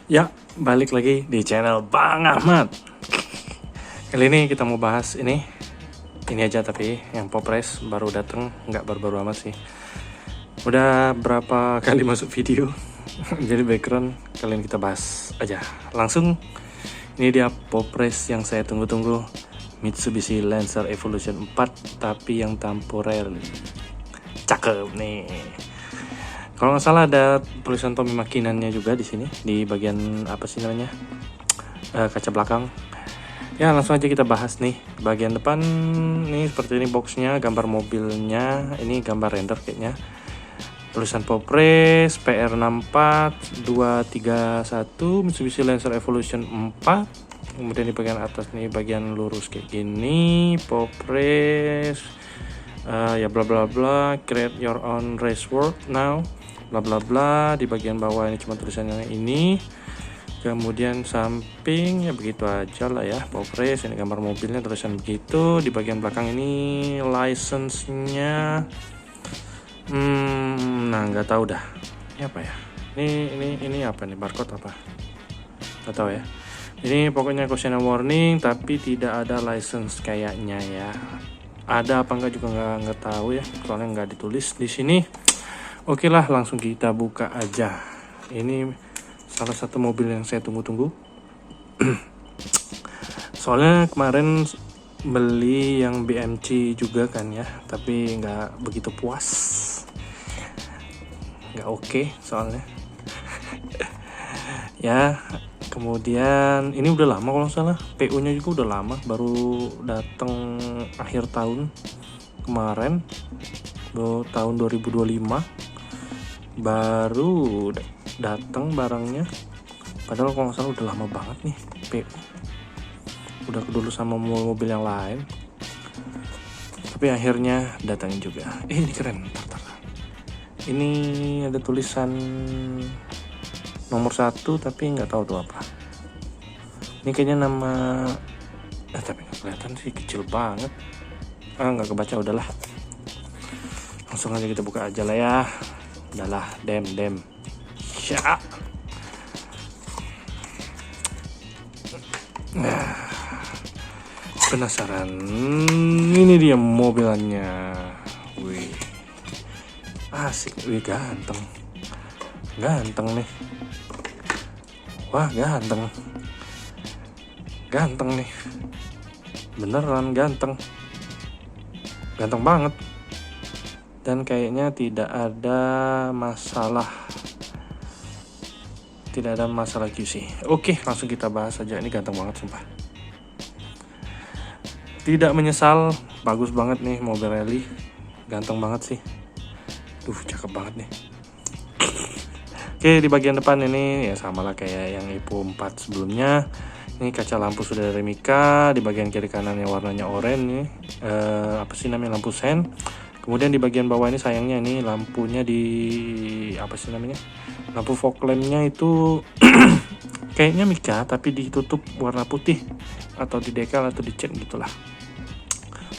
Ya, balik lagi di channel Bang Ahmad. Kali ini kita mau bahas ini aja, tapi yang Popres baru dateng, nggak baru-baru amat sih. Udah berapa kali masuk video, jadi background kalian kita bahas aja. Langsung, ini dia Popres yang saya tunggu-tunggu, Mitsubishi Lancer Evolution 4, tapi yang temporary. Cakep nih. Kalau nggak salah ada tulisan Tommy makinannya juga di sini, di bagian apa sih namanya, kaca belakang. Ya, langsung aja kita bahas nih. Bagian depan nih seperti ini boxnya, gambar mobilnya, ini gambar render kayaknya. Tulisan Popres PR64 231 Mitsubishi Lancer Evolution 4. Kemudian di bagian atas nih, bagian lurus kayak gini, Popres, ya bla bla bla, create your own race world now, bla bla bla. Di bagian bawah ini cuma tulisannya ini. Kemudian samping ya begitu aja lah ya, Popres. Ini gambar mobilnya, tulisan begitu. Di bagian belakang ini license-nya, nah nggak tahu dah. Ini apa ya? Ini apa nih, barcode apa? Nggak tahu ya. Ini pokoknya caution warning, tapi tidak ada license kayaknya ya. Ada apa enggak juga nggak tahu ya, soalnya nggak ditulis di sini. Oke lah, langsung kita buka aja. Ini salah satu mobil yang saya tunggu-tunggu. Soalnya kemarin beli yang BMC juga kan ya, tapi nggak begitu puas, nggak oke soalnya. Ya, kemudian ini udah lama kalau nggak salah, PU-nya juga udah lama, baru datang akhir tahun kemarin, tahun 2025 baru datang barangnya. Padahal kalau nggak salah udah lama banget nih PU, udah dulu sama mobil yang lain, tapi akhirnya datangin juga. Ini keren. Ini ada tulisan nomor 1, tapi nggak tahu tuh apa. Ini kayaknya nama, tapi nggak kelihatan sih, kecil banget. Nggak kebaca, udahlah. Langsung aja kita buka aja lah ya. Udahlah, dem. Ya. Nah, penasaran. Ini dia mobilannya. Wih, asik. Wih, ganteng nih. Wah, ganteng nih, beneran ganteng banget. Dan kayaknya tidak ada masalah QC. Oke, langsung kita bahas aja. Ini ganteng banget sumpah, tidak menyesal. Bagus banget nih mobil rally, ganteng banget sih. Cakep banget nih. Oke, di bagian depan ini ya sama lah kayak yang Evo 4 sebelumnya. Ini kaca lampu sudah dari Mika. Di bagian kiri kanan yang warnanya oranye nih, apa sih namanya, lampu sen. Kemudian di bagian bawah ini sayangnya ini lampunya di apa sih namanya, lampu fog lampnya itu kayaknya Mika tapi ditutup warna putih, atau di decal atau dicat gitulah.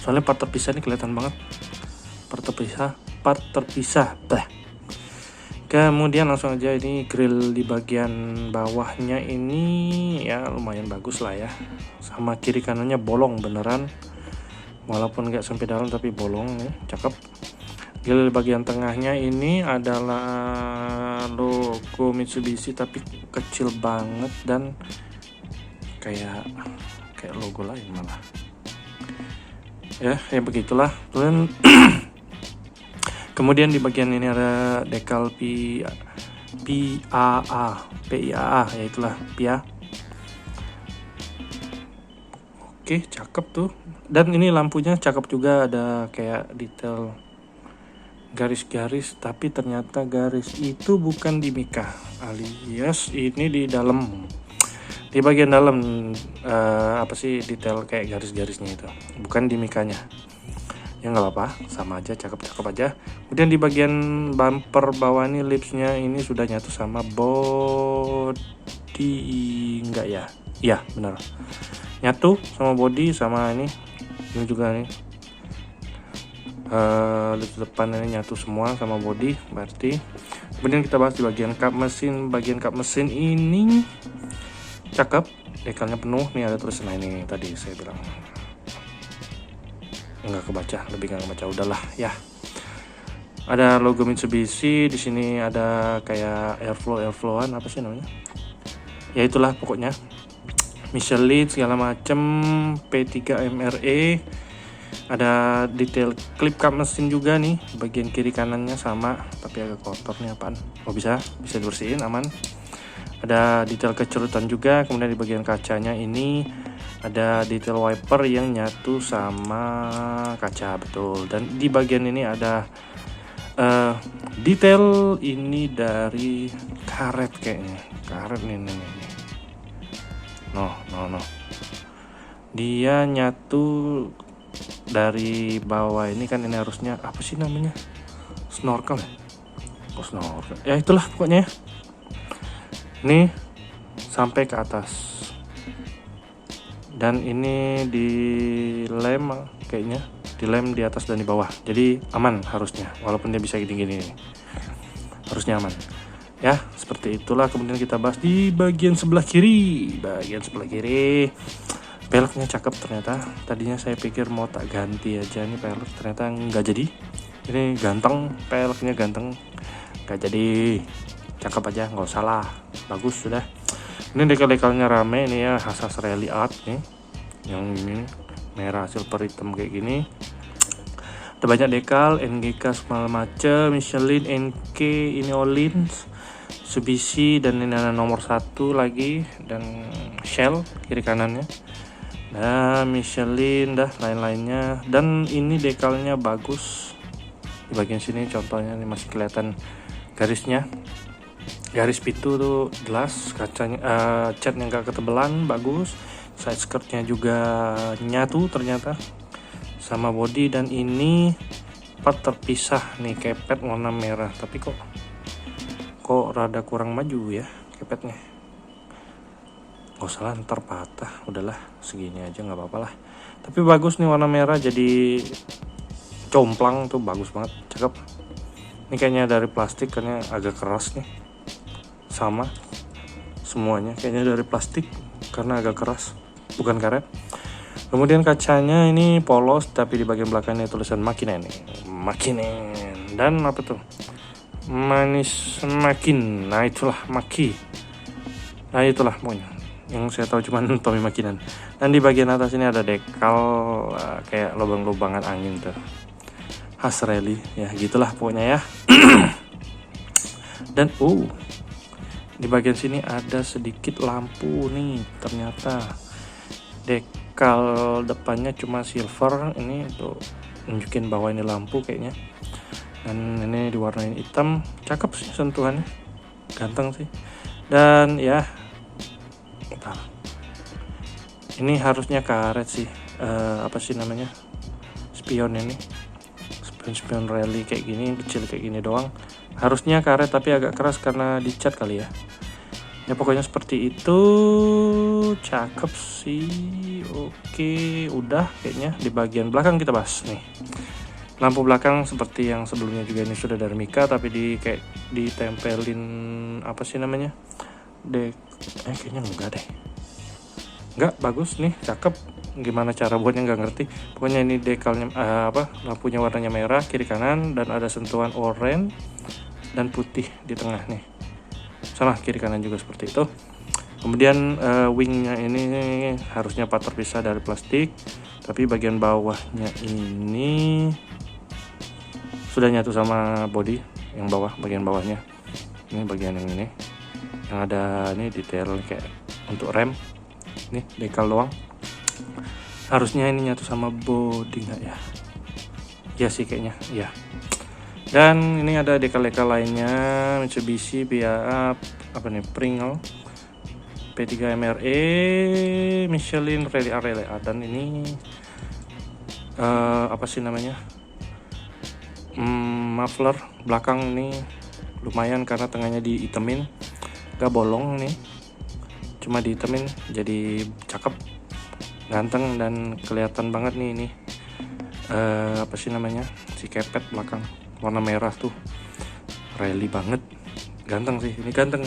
Soalnya part terpisah ini kelihatan banget, part terpisah. Kemudian langsung aja, ini grill di bagian bawahnya ini ya lumayan bagus lah ya. Sama kiri kanannya bolong beneran, walaupun nggak sampai dalam tapi bolong nih, cakep. Grill di bagian tengahnya ini adalah logo Mitsubishi tapi kecil banget dan kayak logo lain malah. Ya begitulah. Kemudian di bagian ini ada decal PIAA, ya itulah PIA. Oke, cakep tuh. Dan ini lampunya cakep juga, ada kayak detail garis-garis, tapi ternyata garis itu bukan di Mika, alias ini di dalam, di bagian dalam, apa sih, detail kayak garis-garisnya itu bukan di Mikanya. Ya nggak apa-apa, sama aja, cakep aja. Kemudian di bagian bumper bawah ini, lipsnya ini sudah nyatu sama body, enggak ya? Iya benar, nyatu sama body, sama ini juga nih, lips depan ini nyatu semua sama body, berarti Kemudian kita bahas di bagian kap mesin. Bagian kap mesin ini cakep, dekalnya penuh nih, ada tulisan. Nah ini tadi saya bilang nggak kebaca, lebih nggak kebaca, udahlah ya. Ada logo Mitsubishi di sini, ada kayak airflowan apa sih namanya? Ya itulah pokoknya. Michelin segala macem, P3 MRE. Ada detail klip kap mesin juga nih, bagian kiri kanannya sama, tapi agak kotor nih apaan. Oh bisa dibersihin, aman. Ada detail kecerutan juga. Kemudian di bagian kacanya ini ada detail wiper yang nyatu sama kaca, betul. Dan di bagian ini ada detail ini dari karet kayaknya, karet nih. No. Dia nyatu dari bawah ini kan, ini harusnya apa sih namanya, snorkel ya? Oh snorkel ya, itulah pokoknya ya. Ini sampai ke atas, dan ini dilem kayaknya, dilem di atas dan di bawah, jadi aman harusnya, walaupun dia bisa gini-gini harusnya aman ya. Seperti itulah. Kemudian kita bahas di bagian sebelah kiri. Peleknya cakep ternyata. Tadinya saya pikir mau tak ganti aja nih pelek, ternyata nggak jadi. Ini ganteng, peleknya ganteng, nggak jadi. Cakep aja, nggak usah lah, bagus sudah. Ini dekal-dekalnya rame nih ya, khas rally art nih, yang ini merah silver hitam kayak gini. Ada banyak dekal, NGK segala macam, Michelin, NK, ini Olins, Mitsubishi, dan ini ada nomor 1 lagi, dan Shell kiri kanannya. Nah, Michelin dah lain-lainnya, dan ini dekalnya bagus. Di bagian sini contohnya ini masih kelihatan garisnya, garis pintu tuh jelas, kacanya catnya nggak ketebelan, bagus. Side skirtnya juga nyatu ternyata sama body, dan ini part terpisah nih, kepet warna merah, tapi kok rada kurang maju ya kepetnya. Gak usah lah, ntar patah, udahlah segini aja nggak apa-apa lah. Tapi bagus nih warna merah, jadi complang tuh, bagus banget, cakep. Ini kayaknya dari plastik karena agak keras nih, sama semuanya kayaknya dari plastik karena agak keras, bukan karet. Kemudian kacanya ini polos, tapi di bagian belakangnya tulisan Makinen, dan apa tuh, manis makin, nah itulah Maki, nah itulah pokoknya yang saya tahu cuman Tommy Makinan. Dan di bagian atas ini ada dekal kayak lubang-lubangan angin tuh, khas rally ya, gitulah pokoknya ya. Dan di bagian sini ada sedikit lampu nih, ternyata dekal depannya cuma silver, ini tuh nunjukin bahwa ini lampu kayaknya. Dan ini diwarnain hitam, cakep sih sentuhannya, ganteng sih. Dan ya ini harusnya karet sih, apa sih namanya, spion ini, spion rally kayak gini, kecil kayak gini doang, harusnya karet tapi agak keras karena dicat kali ya. Ya pokoknya seperti itu, cakep sih. Oke, udah kayaknya. Di bagian belakang kita bahas nih. Lampu belakang seperti yang sebelumnya juga, ini sudah dari Mika, tapi kayak ditempelin apa sih namanya, kayaknya enggak deh, enggak, bagus nih, cakep. Gimana cara buatnya nggak ngerti, pokoknya ini dekalnya lampunya warnanya merah kiri kanan, dan ada sentuhan oranye dan putih di tengah nih, sama kiri kanan juga seperti itu. Kemudian wingnya ini harusnya part terpisah dari plastik, tapi bagian bawahnya ini sudah nyatu sama body yang bawah, bagian bawahnya ini, bagian yang ini yang ada ini detail kayak untuk rem, nih dekal doang, harusnya ini nyatu sama body nggak ya? Ya sih kayaknya ya. Dan ini ada dekal-dekal lainnya, Mitsubishi, apa nih, Pringle, P3 MRE, Michelin, Rally A. Dan ini apa sih namanya, muffler belakang ini lumayan karena tengahnya dihitemin, gak bolong nih, cuma dihitemin, jadi cakep, ganteng, dan kelihatan banget nih ini apa sih namanya, si kepet belakang warna merah tuh, rally banget. Ganteng sih, ini ganteng.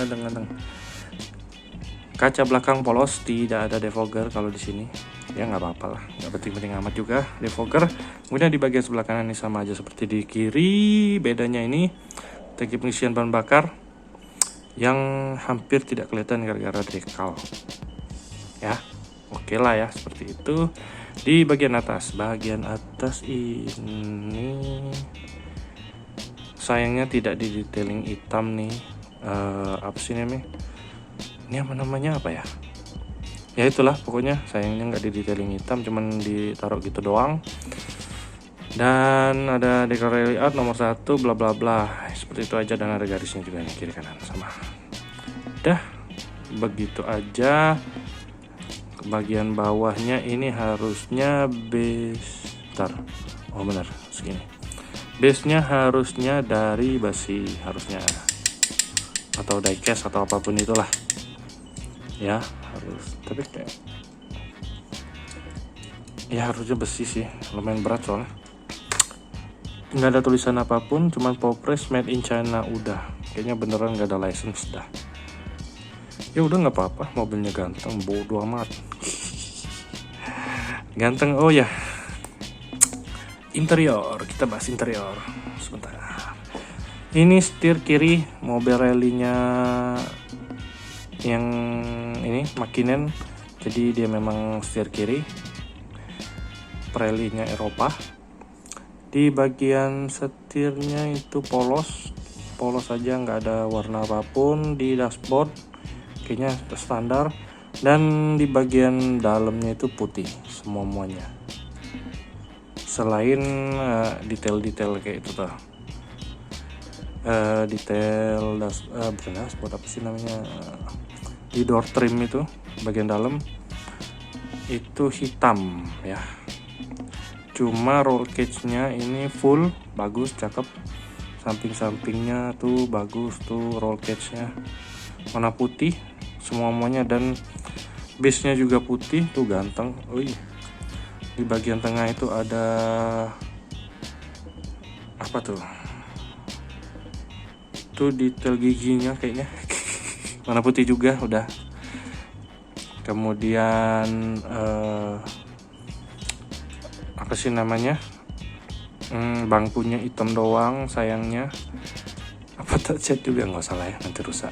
Kaca belakang polos, tidak ada defogger kalau di sini. Ya nggak apa-apa lah, nggak penting-penting amat juga defogger. Kemudian di bagian sebelah kanan ini sama aja seperti di kiri. Bedanya ini tangki pengisian bahan bakar yang hampir tidak kelihatan gara-gara decal. Ya, oke lah ya seperti itu. Di bagian atas ini sayangnya tidak di detailing hitam nih. Apa sih namanya? Ini apa ya? Ya itulah pokoknya, sayangnya nggak di detailing hitam, cuman ditaruh gitu doang. Dan ada decal rally art nomor 1 bla bla bla, seperti itu aja. Dan ada garisnya juga nih kiri kanan sama. Udah begitu aja. Bagian bawahnya ini harusnya base, oh benar segini. Base nya harusnya dari besi, harusnya, atau diecast atau apapun itulah ya, harus. Tapi kayak ya harusnya besi sih, lumayan berat soalnya. Nggak ada tulisan apapun, cuman Popress made in China. Udah kayaknya beneran nggak ada license dah. Ya udah nggak apa-apa, mobilnya ganteng, bodo amat. Ganteng. Oh ya, interior, kita bahas interior sebentar. Ini setir kiri, mobil rally-nya yang ini Makinen, jadi dia memang setir kiri, rally-nya Eropa. Di bagian setirnya itu polos aja, nggak ada warna apapun. Di dashboard kayaknya standar, dan di bagian dalamnya itu putih semuanya, selain detail-detail kayak itu tuh, detail bukan dashboard, apa sih namanya, di door trim itu bagian dalam itu hitam ya. Cuma roll cage-nya ini full, bagus, cakep. Samping-sampingnya tuh bagus tuh, roll cage-nya warna putih semuanya, dan base-nya juga putih tuh, ganteng. Di bagian tengah itu ada apa tuh? Itu detail giginya kayaknya. Warna putih juga udah. Kemudian apa sih namanya? Bangkunya hitam doang sayangnya. Apa tak cat juga nggak salah ya, nanti rusak.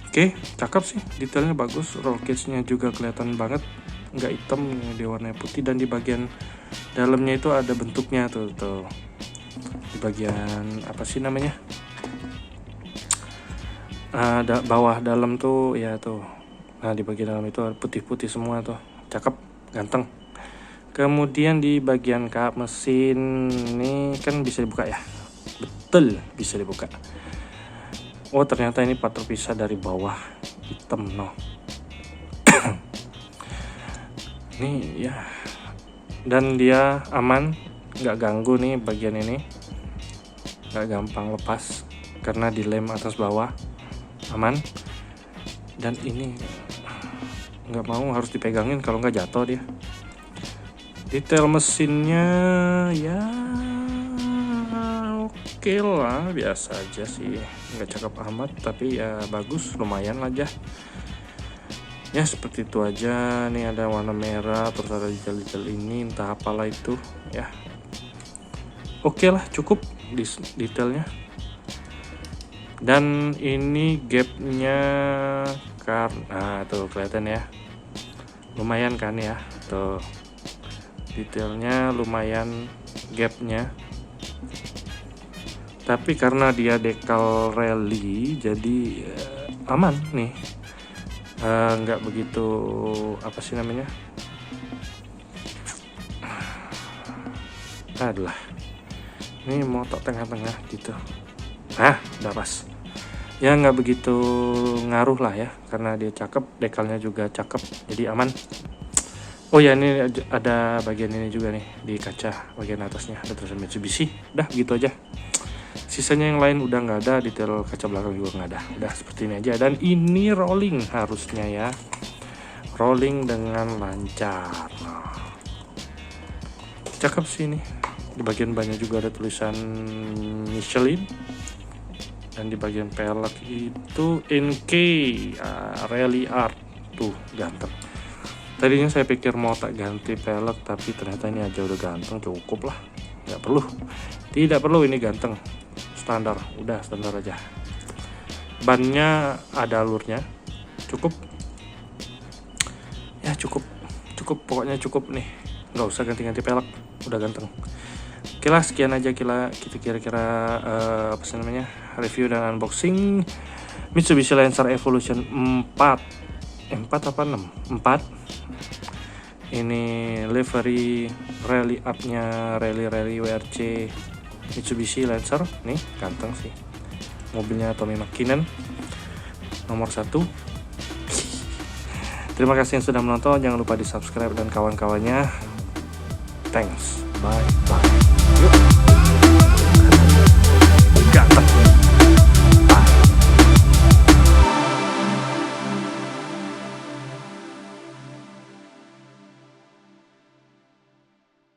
Oke, cakep sih, detailnya bagus. Roll cage-nya juga kelihatan banget, nggak hitam, dia warna putih. Dan di bagian dalamnya itu ada bentuknya tuh. Di bagian apa sih namanya? Bawah dalam tuh ya tuh. Nah di bagian dalam itu putih-putih semua tuh, cakep, ganteng. Kemudian di bagian kap mesin ini kan bisa dibuka ya, betul bisa dibuka. Oh ternyata ini part terpisah dari bawah, hitam no. Ini ya, dan dia aman, nggak ganggu nih bagian ini, nggak gampang lepas karena dilem atas bawah, aman. Dan ini nggak mau harus dipegangin, kalau nggak jatuh dia. Detail mesinnya ya oke lah, biasa aja sih, nggak cakep amat, tapi ya bagus, lumayan aja ya. Seperti itu aja. Nih ada warna merah, terus ada detail-detail ini, entah apalah itu ya. Oke lah, cukup detailnya. Dan ini gapnya karena tuh kelihatan ya, lumayan kan ya, tuh detailnya lumayan gapnya. Tapi karena dia decal rally jadi aman nih, nggak begitu apa sih namanya, adalah ini motor tengah-tengah gitu. Nah udah pas ya, nggak begitu ngaruh lah ya, karena dia cakep, decalnya juga cakep, jadi aman. Oh ya, ini ada bagian ini juga nih, di kaca bagian atasnya ada tulisan Mitsubishi. Udah gitu aja, sisanya yang lain udah nggak ada, detail kaca belakang juga nggak ada. Udah seperti ini aja. Dan ini rolling harusnya ya, rolling dengan lancar. Nah, cakep sih ini. Di bagian bannya juga ada tulisan Michelin. Dan di bagian pelek itu NK Rally Art, tuh ganteng. Tadinya saya pikir mau tak ganti pelek, tapi ternyata ini aja udah ganteng, cukup lah, tidak perlu ini ganteng, standar, udah standar aja. Bannya ada alurnya, cukup ya, cukup pokoknya cukup nih, nggak usah ganti-ganti pelek, udah ganteng. Oke lah, sekian aja kita kira-kira apa sih namanya, review dan unboxing Mitsubishi Lancer Evolution 4 apa 6? 4. Ini livery rally up-nya rally WRC Mitsubishi Lancer. Nih, ganteng sih. Mobilnya Tommy Mäkinen nomor 1. Terima kasih yang sudah menonton. Jangan lupa di-subscribe dan kawan-kawannya. Thanks. Bye. Yuk. Ganteng.